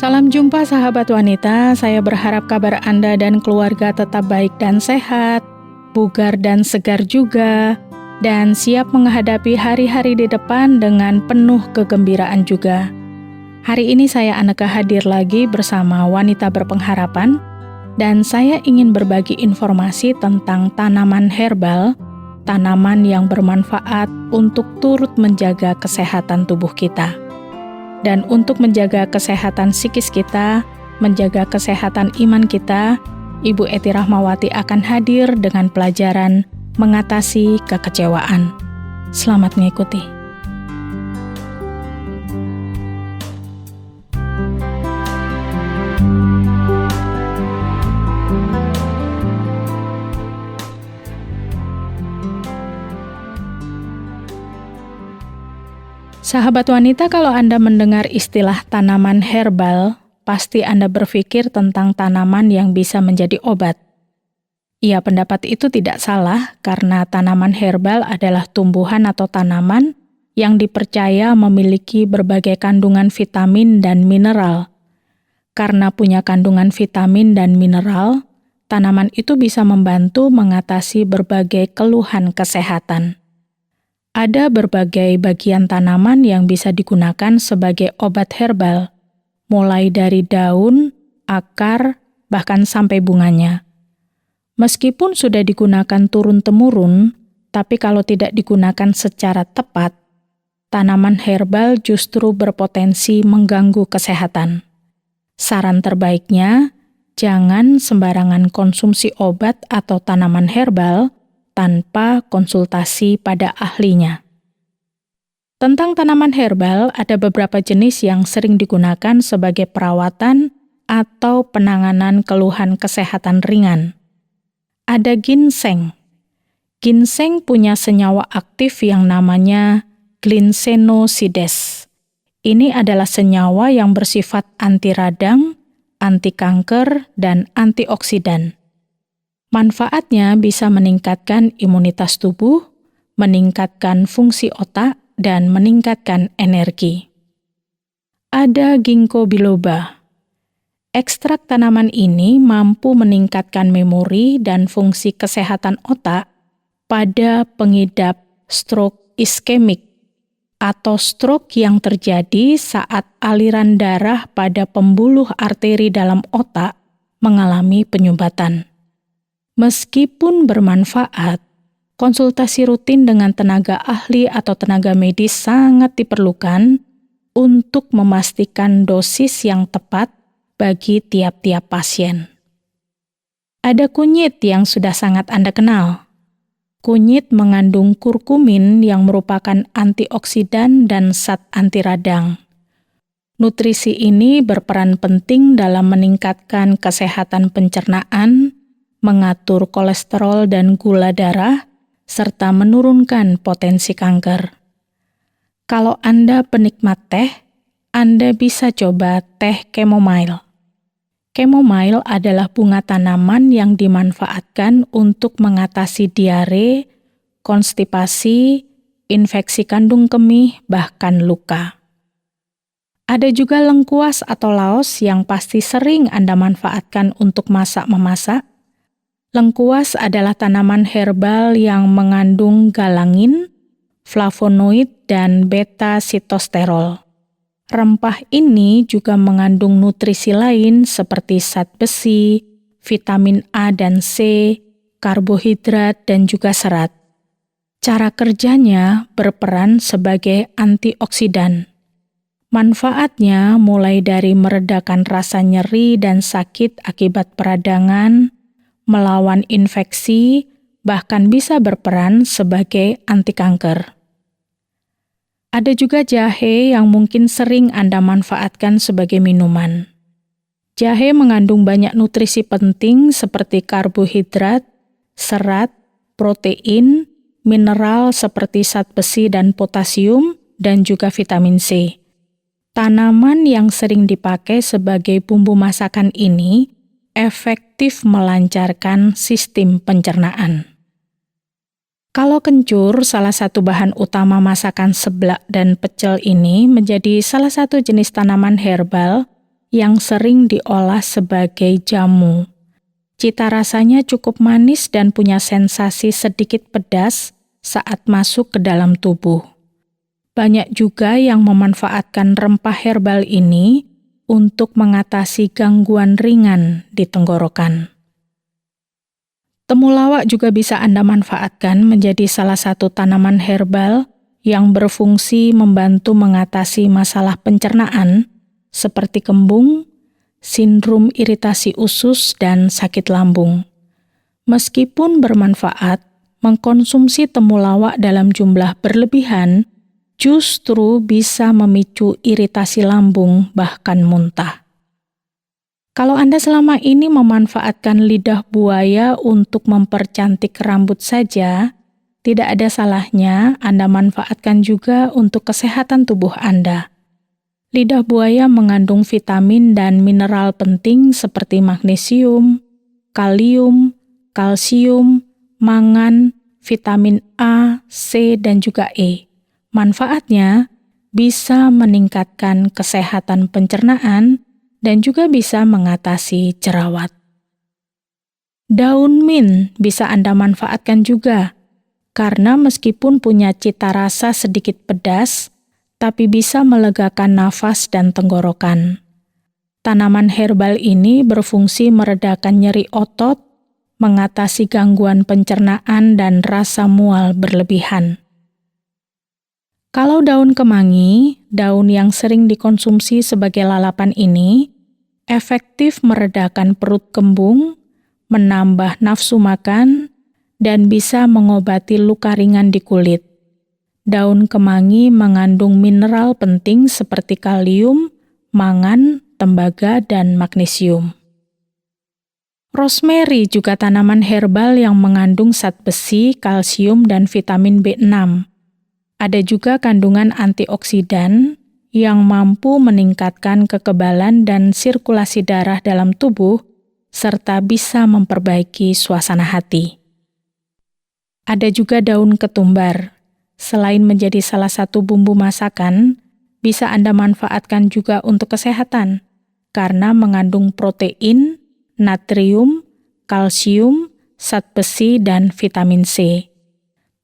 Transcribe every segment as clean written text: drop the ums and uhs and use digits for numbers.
Salam jumpa sahabat wanita, saya berharap kabar Anda dan keluarga tetap baik dan sehat, bugar dan segar juga, dan siap menghadapi hari-hari di depan dengan penuh kegembiraan juga. Hari ini saya Aneka hadir lagi bersama Wanita Berpengharapan, dan saya ingin berbagi informasi tentang tanaman herbal, tanaman yang bermanfaat untuk turut menjaga kesehatan tubuh kita. Dan untuk menjaga kesehatan psikis kita, menjaga kesehatan iman kita, Ibu Eti Rahmawati akan hadir dengan pelajaran mengatasi kekecewaan. Selamat mengikuti. Sahabat wanita, kalau Anda mendengar istilah tanaman herbal, pasti Anda berpikir tentang tanaman yang bisa menjadi obat. Ya, pendapat itu tidak salah karena tanaman herbal adalah tumbuhan atau tanaman yang dipercaya memiliki berbagai kandungan vitamin dan mineral. Karena punya kandungan vitamin dan mineral, tanaman itu bisa membantu mengatasi berbagai keluhan kesehatan. Ada berbagai bagian tanaman yang bisa digunakan sebagai obat herbal, mulai dari daun, akar, bahkan sampai bunganya. Meskipun sudah digunakan turun-temurun, tapi kalau tidak digunakan secara tepat, tanaman herbal justru berpotensi mengganggu kesehatan. Saran terbaiknya, jangan sembarangan konsumsi obat atau tanaman herbal tanpa konsultasi pada ahlinya. Tentang tanaman herbal, ada beberapa jenis yang sering digunakan sebagai perawatan atau penanganan keluhan kesehatan ringan. Ada ginseng. Ginseng punya senyawa aktif yang namanya glisenosides. Ini adalah senyawa yang bersifat anti radang, anti kanker, dan antioksidan. Manfaatnya bisa meningkatkan imunitas tubuh, meningkatkan fungsi otak, dan meningkatkan energi. Ada ginkgo biloba. Ekstrak tanaman ini mampu meningkatkan memori dan fungsi kesehatan otak pada pengidap stroke iskemik atau stroke yang terjadi saat aliran darah pada pembuluh arteri dalam otak mengalami penyumbatan. Meskipun bermanfaat, konsultasi rutin dengan tenaga ahli atau tenaga medis sangat diperlukan untuk memastikan dosis yang tepat bagi tiap-tiap pasien. Ada kunyit yang sudah sangat Anda kenal. Kunyit mengandung kurkumin yang merupakan antioksidan dan zat anti radang. Nutrisi ini berperan penting dalam meningkatkan kesehatan pencernaan, mengatur kolesterol dan gula darah, serta menurunkan potensi kanker. Kalau Anda penikmat teh, Anda bisa coba teh chamomile. Chamomile adalah bunga tanaman yang dimanfaatkan untuk mengatasi diare, konstipasi, infeksi kandung kemih, bahkan luka. Ada juga lengkuas atau laos yang pasti sering Anda manfaatkan untuk masak-memasak. Lengkuas adalah tanaman herbal yang mengandung galangin, flavonoid, dan beta-sitosterol. Rempah ini juga mengandung nutrisi lain seperti zat besi, vitamin A dan C, karbohidrat, dan juga serat. Cara kerjanya berperan sebagai antioksidan. Manfaatnya mulai dari meredakan rasa nyeri dan sakit akibat peradangan, melawan infeksi, bahkan bisa berperan sebagai anti kanker. Ada juga jahe yang mungkin sering Anda manfaatkan sebagai minuman. Jahe mengandung banyak nutrisi penting seperti karbohidrat, serat, protein, mineral seperti zat besi dan potasium, dan juga vitamin C. Tanaman yang sering dipakai sebagai bumbu masakan ini efektif melancarkan sistem pencernaan. Kalau kencur, salah satu bahan utama masakan seblak dan pecel ini menjadi salah satu jenis tanaman herbal yang sering diolah sebagai jamu. Cita rasanya cukup manis dan punya sensasi sedikit pedas saat masuk ke dalam tubuh. Banyak juga yang memanfaatkan rempah herbal ini untuk mengatasi gangguan ringan di tenggorokan. Temulawak juga bisa Anda manfaatkan menjadi salah satu tanaman herbal yang berfungsi membantu mengatasi masalah pencernaan seperti kembung, sindrom iritasi usus, dan sakit lambung. Meskipun bermanfaat, mengkonsumsi temulawak dalam jumlah berlebihan justru bisa memicu iritasi lambung bahkan muntah. Kalau Anda selama ini memanfaatkan lidah buaya untuk mempercantik rambut saja, tidak ada salahnya Anda manfaatkan juga untuk kesehatan tubuh Anda. Lidah buaya mengandung vitamin dan mineral penting seperti magnesium, kalium, kalsium, mangan, vitamin A, C, dan juga E. Manfaatnya bisa meningkatkan kesehatan pencernaan dan juga bisa mengatasi jerawat. Daun mint bisa Anda manfaatkan juga, karena meskipun punya cita rasa sedikit pedas, tapi bisa melegakan nafas dan tenggorokan. Tanaman herbal ini berfungsi meredakan nyeri otot, mengatasi gangguan pencernaan dan rasa mual berlebihan. Kalau daun kemangi, daun yang sering dikonsumsi sebagai lalapan ini, efektif meredakan perut kembung, menambah nafsu makan, dan bisa mengobati luka ringan di kulit. Daun kemangi mengandung mineral penting seperti kalium, mangan, tembaga, dan magnesium. Rosemary juga tanaman herbal yang mengandung zat besi, kalsium, dan vitamin B6. Ada juga kandungan antioksidan yang mampu meningkatkan kekebalan dan sirkulasi darah dalam tubuh, serta bisa memperbaiki suasana hati. Ada juga daun ketumbar. Selain menjadi salah satu bumbu masakan, bisa Anda manfaatkan juga untuk kesehatan, karena mengandung protein, natrium, kalsium, zat besi, dan vitamin C.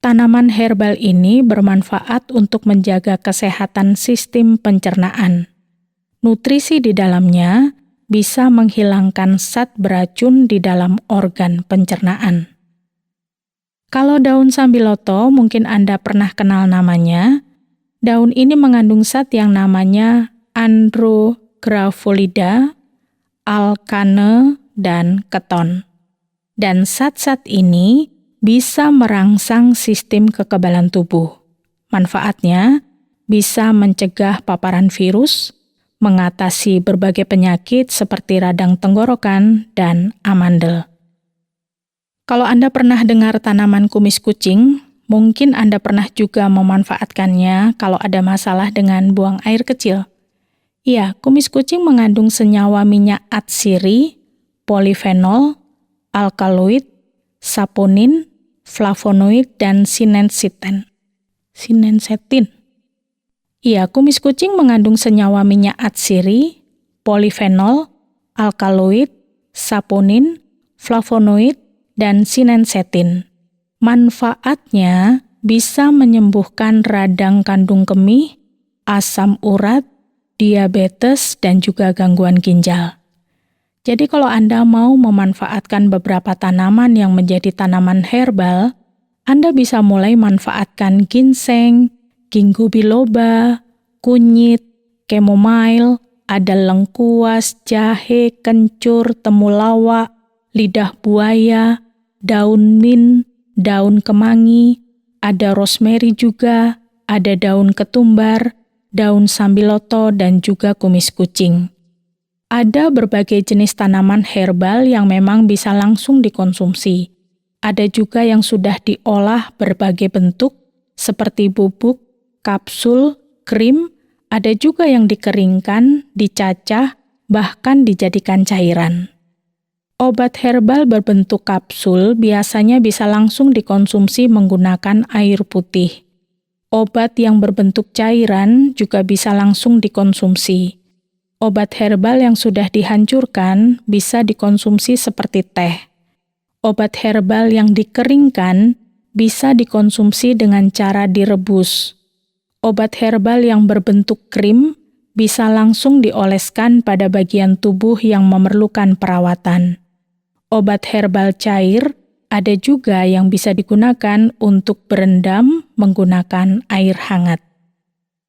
Tanaman herbal ini bermanfaat untuk menjaga kesehatan sistem pencernaan. Nutrisi di dalamnya bisa menghilangkan zat beracun di dalam organ pencernaan. Kalau daun sambiloto mungkin Anda pernah kenal namanya. Daun ini mengandung zat yang namanya Andrographolida, alkane, dan keton. Dan zat-zat ini bisa merangsang sistem kekebalan tubuh. Manfaatnya bisa mencegah paparan virus, mengatasi berbagai penyakit seperti radang tenggorokan dan amandel. Kalau Anda pernah dengar tanaman kumis kucing, mungkin Anda pernah juga memanfaatkannya kalau ada masalah dengan buang air kecil. Iya, kumis kucing mengandung senyawa minyak atsiri, polifenol, alkaloid, saponin, flavonoid, dan sinensetin. Iya, kumis kucing mengandung senyawa minyak atsiri, polifenol, alkaloid, saponin, flavonoid, dan sinensetin. Manfaatnya bisa menyembuhkan radang kandung kemih, asam urat, diabetes, dan juga gangguan ginjal. Jadi kalau Anda mau memanfaatkan beberapa tanaman yang menjadi tanaman herbal, Anda bisa mulai manfaatkan ginseng, ginkgo biloba, kunyit, chamomile, ada lengkuas, jahe, kencur, temulawak, lidah buaya, daun mint, daun kemangi, ada rosemary juga, ada daun ketumbar, daun sambiloto, dan juga kumis kucing. Ada berbagai jenis tanaman herbal yang memang bisa langsung dikonsumsi. Ada juga yang sudah diolah berbagai bentuk, seperti bubuk, kapsul, krim, ada juga yang dikeringkan, dicacah, bahkan dijadikan cairan. Obat herbal berbentuk kapsul biasanya bisa langsung dikonsumsi menggunakan air putih. Obat yang berbentuk cairan juga bisa langsung dikonsumsi. Obat herbal yang sudah dihancurkan bisa dikonsumsi seperti teh. Obat herbal yang dikeringkan bisa dikonsumsi dengan cara direbus. Obat herbal yang berbentuk krim bisa langsung dioleskan pada bagian tubuh yang memerlukan perawatan. Obat herbal cair ada juga yang bisa digunakan untuk berendam menggunakan air hangat.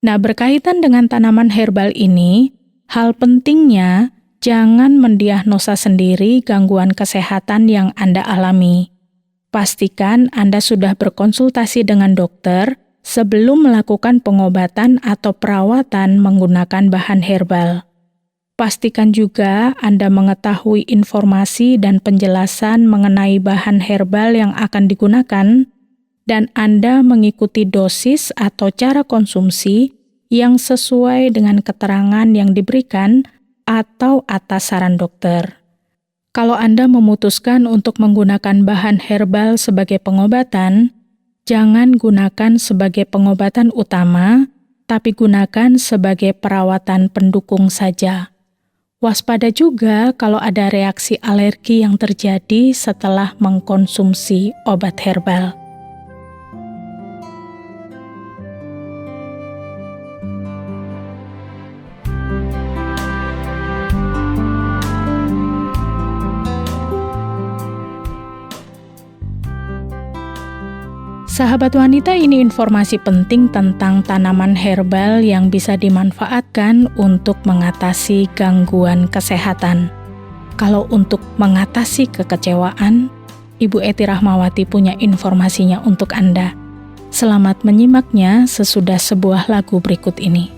Nah, berkaitan dengan tanaman herbal ini, hal pentingnya jangan mendiagnosa sendiri gangguan kesehatan yang Anda alami. Pastikan Anda sudah berkonsultasi dengan dokter sebelum melakukan pengobatan atau perawatan menggunakan bahan herbal. Pastikan juga Anda mengetahui informasi dan penjelasan mengenai bahan herbal yang akan digunakan, dan Anda mengikuti dosis atau cara konsumsi yang sesuai dengan keterangan yang diberikan atau atas saran dokter. Kalau Anda memutuskan untuk menggunakan bahan herbal sebagai pengobatan, jangan gunakan sebagai pengobatan utama, tapi gunakan sebagai perawatan pendukung saja. Waspada juga kalau ada reaksi alergi yang terjadi setelah mengkonsumsi obat herbal. Sahabat wanita, ini informasi penting tentang tanaman herbal yang bisa dimanfaatkan untuk mengatasi gangguan kesehatan. Kalau untuk mengatasi kekecewaan, Ibu Eti Rahmawati punya informasinya untuk Anda. Selamat menyimaknya sesudah sebuah lagu berikut ini.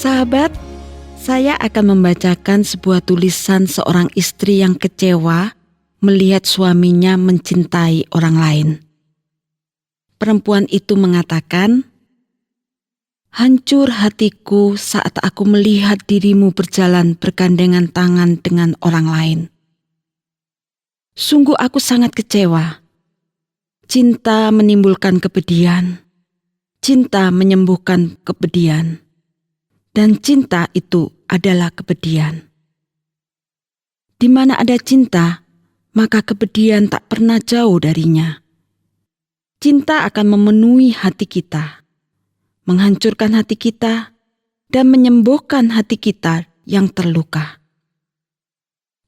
Sahabat, saya akan membacakan sebuah tulisan seorang istri yang kecewa melihat suaminya mencintai orang lain. Perempuan itu mengatakan, "Hancur hatiku saat aku melihat dirimu berjalan bergandengan tangan dengan orang lain. Sungguh aku sangat kecewa. Cinta menimbulkan kepedihan, cinta menyembuhkan kepedihan, dan cinta itu adalah kepedihan. Di mana ada cinta, maka kepedihan tak pernah jauh darinya. Cinta akan memenuhi hati kita, menghancurkan hati kita, dan menyembuhkan hati kita yang terluka.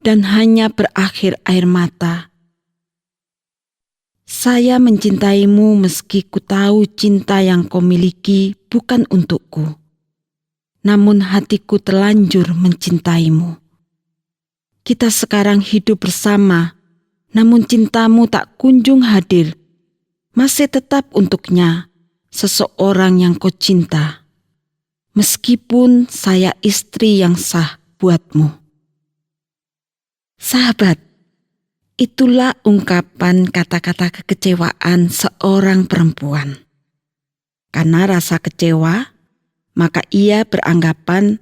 Dan hanya berakhir air mata. Saya mencintaimu meski ku tahu cinta yang kau miliki bukan untukku. Namun hatiku terlanjur mencintaimu. Kita sekarang hidup bersama, namun cintamu tak kunjung hadir. Masih tetap untuknya, seseorang yang kau cinta. Meskipun saya istri yang sah buatmu." Sahabat, itulah ungkapan kata-kata kekecewaan seorang perempuan. Karena rasa kecewa, maka ia beranggapan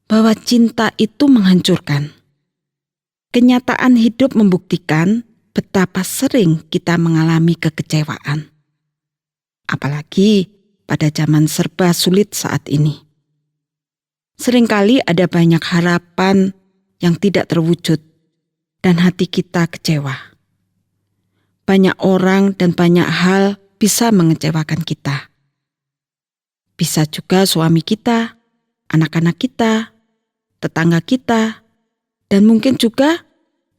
bahwa cinta itu menghancurkan. Kenyataan hidup membuktikan betapa sering kita mengalami kekecewaan. Apalagi pada zaman serba sulit saat ini. Seringkali ada banyak harapan yang tidak terwujud dan hati kita kecewa. Banyak orang dan banyak hal bisa mengecewakan kita. Bisa juga suami kita, anak-anak kita, tetangga kita, dan mungkin juga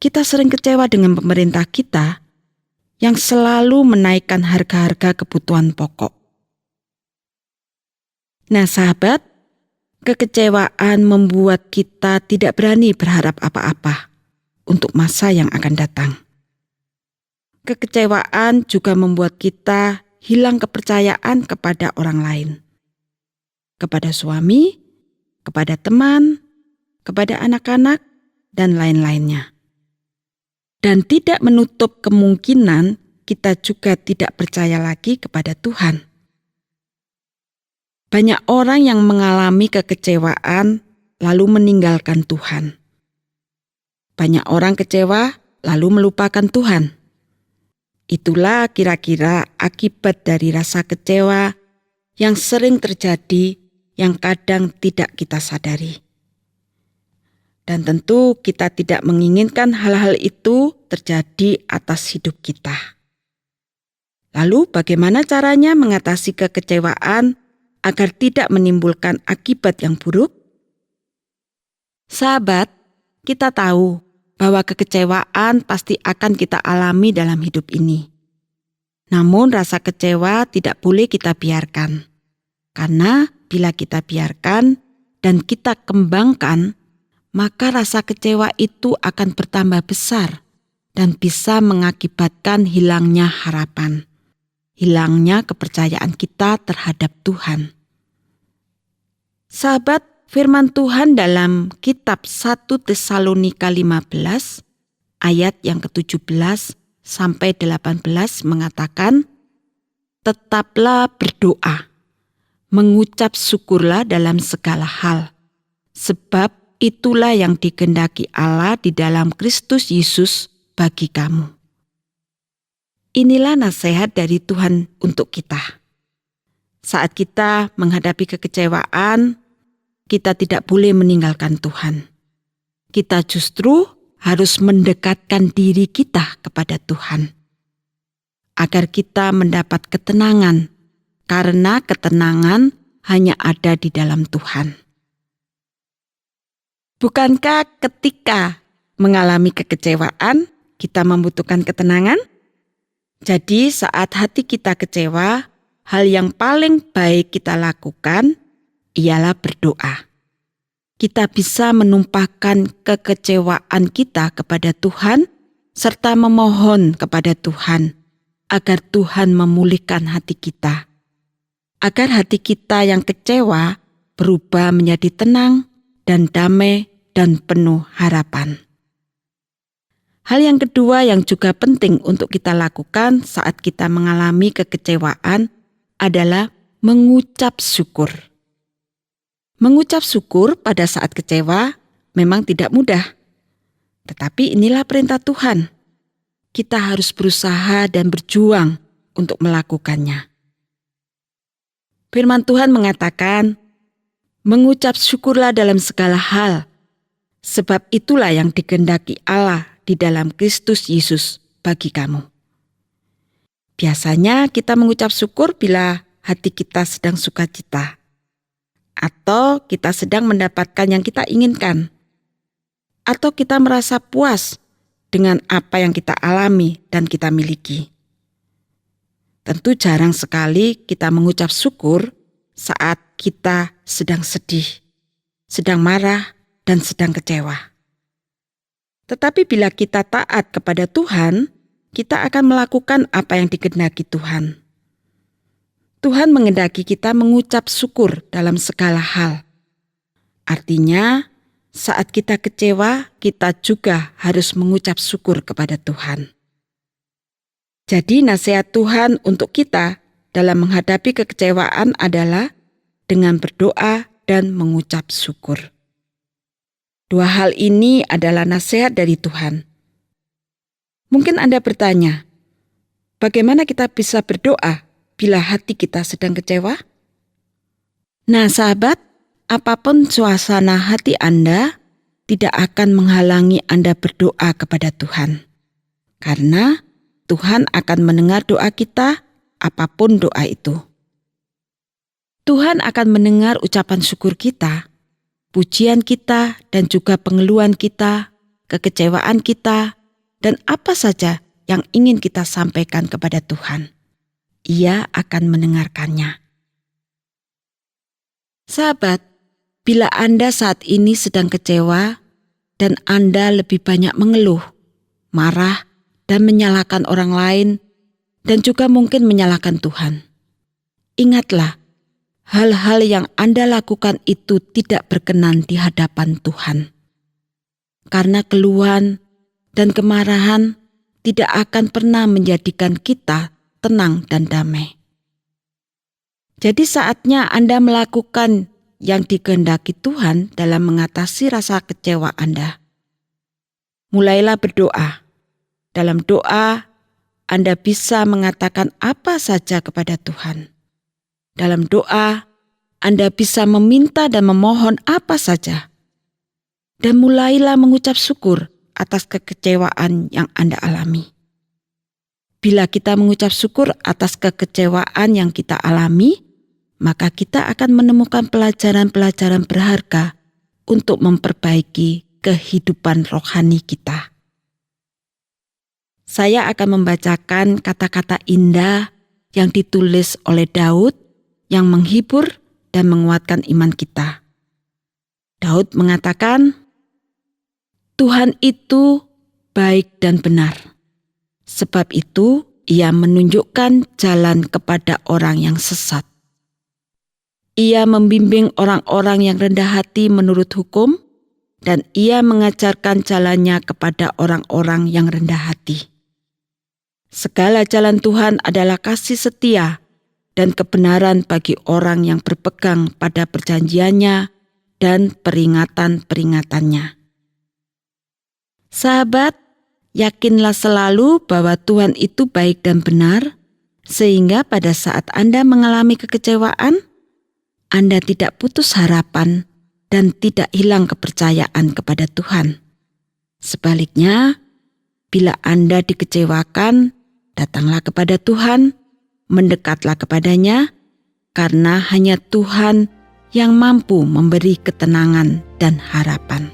kita sering kecewa dengan pemerintah kita yang selalu menaikkan harga-harga kebutuhan pokok. Nah sahabat, kekecewaan membuat kita tidak berani berharap apa-apa untuk masa yang akan datang. Kekecewaan juga membuat kita hilang kepercayaan kepada orang lain. Kepada suami, kepada teman, kepada anak-anak, dan lain-lainnya. Dan tidak menutup kemungkinan kita juga tidak percaya lagi kepada Tuhan. Banyak orang yang mengalami kekecewaan lalu meninggalkan Tuhan. Banyak orang kecewa lalu melupakan Tuhan. Itulah kira-kira akibat dari rasa kecewa yang sering terjadi yang kadang tidak kita sadari. Dan tentu kita tidak menginginkan hal-hal itu terjadi atas hidup kita. Lalu bagaimana caranya mengatasi kekecewaan agar tidak menimbulkan akibat yang buruk? Sahabat, kita tahu bahwa kekecewaan pasti akan kita alami dalam hidup ini. Namun rasa kecewa tidak boleh kita biarkan. Karena bila kita biarkan dan kita kembangkan, maka rasa kecewa itu akan bertambah besar dan bisa mengakibatkan hilangnya harapan, hilangnya kepercayaan kita terhadap Tuhan. Sahabat, firman Tuhan dalam kitab 1 Tesalonika 15 ayat yang ke-17 sampai 18 mengatakan, "Tetaplah berdoa, mengucap syukurlah dalam segala hal, sebab itulah yang dikehendaki Allah di dalam Kristus Yesus bagi kamu." Inilah nasihat dari Tuhan untuk kita. Saat kita menghadapi kekecewaan, kita tidak boleh meninggalkan Tuhan. Kita justru harus mendekatkan diri kita kepada Tuhan. Agar kita mendapat ketenangan, karena ketenangan hanya ada di dalam Tuhan. Bukankah ketika mengalami kekecewaan, kita membutuhkan ketenangan? Jadi saat hati kita kecewa, hal yang paling baik kita lakukan ialah berdoa. Kita bisa menumpahkan kekecewaan kita kepada Tuhan serta memohon kepada Tuhan agar Tuhan memulihkan hati kita. Agar hati kita yang kecewa berubah menjadi tenang dan damai dan penuh harapan. Hal yang kedua yang juga penting untuk kita lakukan saat kita mengalami kekecewaan adalah mengucap syukur. Mengucap syukur pada saat kecewa memang tidak mudah. Tetapi inilah perintah Tuhan. Kita harus berusaha dan berjuang untuk melakukannya. Firman Tuhan mengatakan, mengucap syukurlah dalam segala hal, sebab itulah yang dikehendaki Allah di dalam Kristus Yesus bagi kamu. Biasanya kita mengucap syukur bila hati kita sedang sukacita, atau kita sedang mendapatkan yang kita inginkan, atau kita merasa puas dengan apa yang kita alami dan kita miliki. Tentu jarang sekali kita mengucap syukur saat kita sedang sedih, sedang marah, dan sedang kecewa. Tetapi bila kita taat kepada Tuhan, kita akan melakukan apa yang dikehendaki Tuhan. Tuhan menghendaki kita mengucap syukur dalam segala hal. Artinya, saat kita kecewa, kita juga harus mengucap syukur kepada Tuhan. Jadi nasihat Tuhan untuk kita dalam menghadapi kekecewaan adalah dengan berdoa dan mengucap syukur. Dua hal ini adalah nasihat dari Tuhan. Mungkin Anda bertanya, bagaimana kita bisa berdoa bila hati kita sedang kecewa? Nah sahabat, apapun suasana hati Anda tidak akan menghalangi Anda berdoa kepada Tuhan. Karena Tuhan akan mendengar doa kita, apapun doa itu. Tuhan akan mendengar ucapan syukur kita, pujian kita, dan juga pengeluhan kita, kekecewaan kita, dan apa saja yang ingin kita sampaikan kepada Tuhan. Ia akan mendengarkannya. Sahabat, bila Anda saat ini sedang kecewa dan Anda lebih banyak mengeluh, marah, dan menyalahkan orang lain, dan juga mungkin menyalahkan Tuhan. Ingatlah, hal-hal yang Anda lakukan itu tidak berkenan di hadapan Tuhan. Karena keluhan dan kemarahan tidak akan pernah menjadikan kita tenang dan damai. Jadi saatnya Anda melakukan yang dikehendaki Tuhan dalam mengatasi rasa kecewa Anda. Mulailah berdoa. Dalam doa, Anda bisa mengatakan apa saja kepada Tuhan. Dalam doa, Anda bisa meminta dan memohon apa saja. Dan mulailah mengucap syukur atas kekecewaan yang Anda alami. Bila kita mengucap syukur atas kekecewaan yang kita alami, maka kita akan menemukan pelajaran-pelajaran berharga untuk memperbaiki kehidupan rohani kita. Saya akan membacakan kata-kata indah yang ditulis oleh Daud yang menghibur dan menguatkan iman kita. Daud mengatakan, Tuhan itu baik dan benar. Sebab itu ia menunjukkan jalan kepada orang yang sesat. Ia membimbing orang-orang yang rendah hati menurut hukum, dan ia mengajarkan jalannya kepada orang-orang yang rendah hati. Segala jalan Tuhan adalah kasih setia dan kebenaran bagi orang yang berpegang pada perjanjiannya dan peringatan-peringatannya. Sahabat, yakinlah selalu bahwa Tuhan itu baik dan benar, sehingga pada saat Anda mengalami kekecewaan, Anda tidak putus harapan dan tidak hilang kepercayaan kepada Tuhan. Sebaliknya, bila Anda dikecewakan, datanglah kepada Tuhan, mendekatlah kepadanya, karena hanya Tuhan yang mampu memberi ketenangan dan harapan.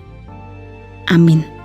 Amin.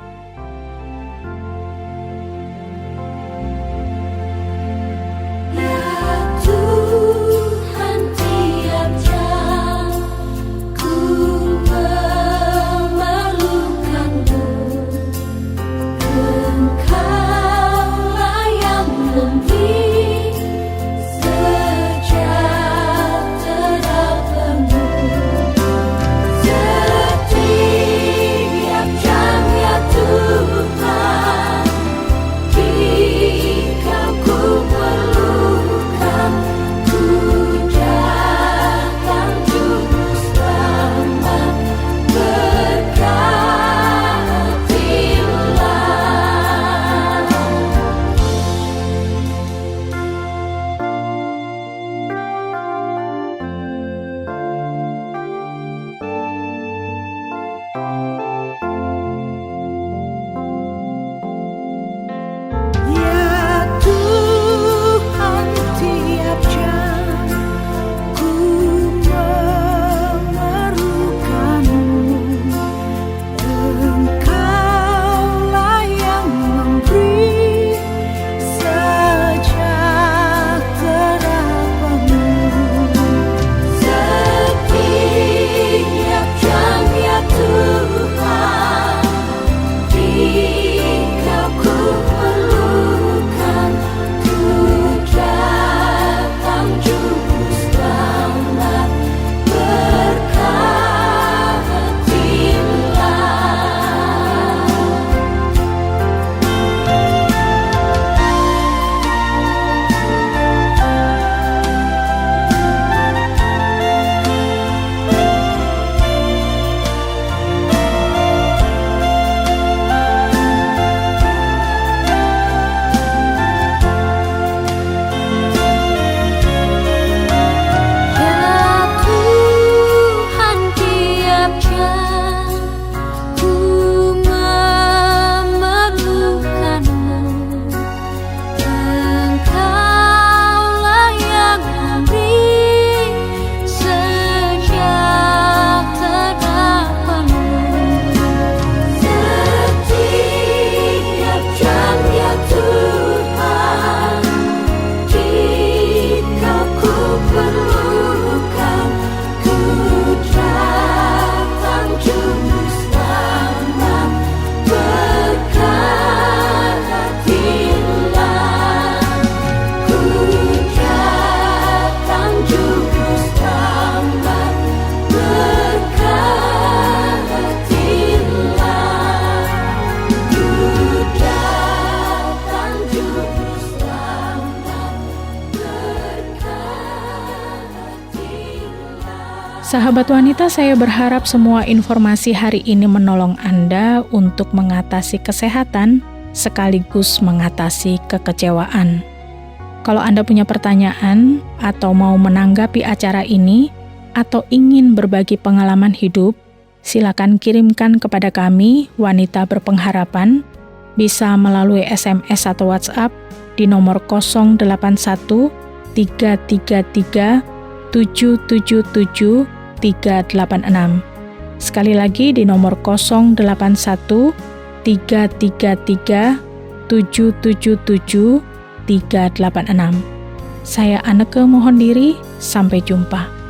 Sahabat wanita, saya berharap semua informasi hari ini menolong Anda untuk mengatasi kesehatan sekaligus mengatasi kekecewaan. Kalau Anda punya pertanyaan atau mau menanggapi acara ini atau ingin berbagi pengalaman hidup, silakan kirimkan kepada kami, Wanita Berpengharapan, bisa melalui SMS atau WhatsApp di nomor 081 333 777 386. Sekali lagi di nomor 081 333 777 386. Saya Anneke mohon diri, sampai jumpa.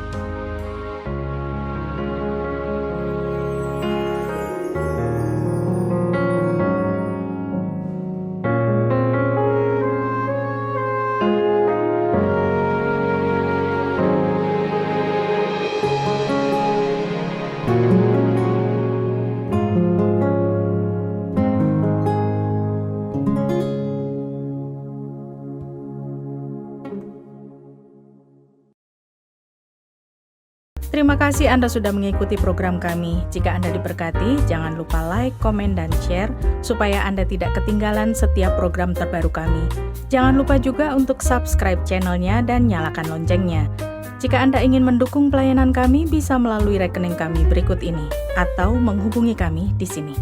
Terima kasih Anda sudah mengikuti program kami. Jika Anda diberkati, jangan lupa like, komen, dan share supaya Anda tidak ketinggalan setiap program terbaru kami. Jangan lupa juga untuk subscribe channelnya dan nyalakan loncengnya. Jika Anda ingin mendukung pelayanan kami, bisa melalui rekening kami berikut ini atau menghubungi kami di sini.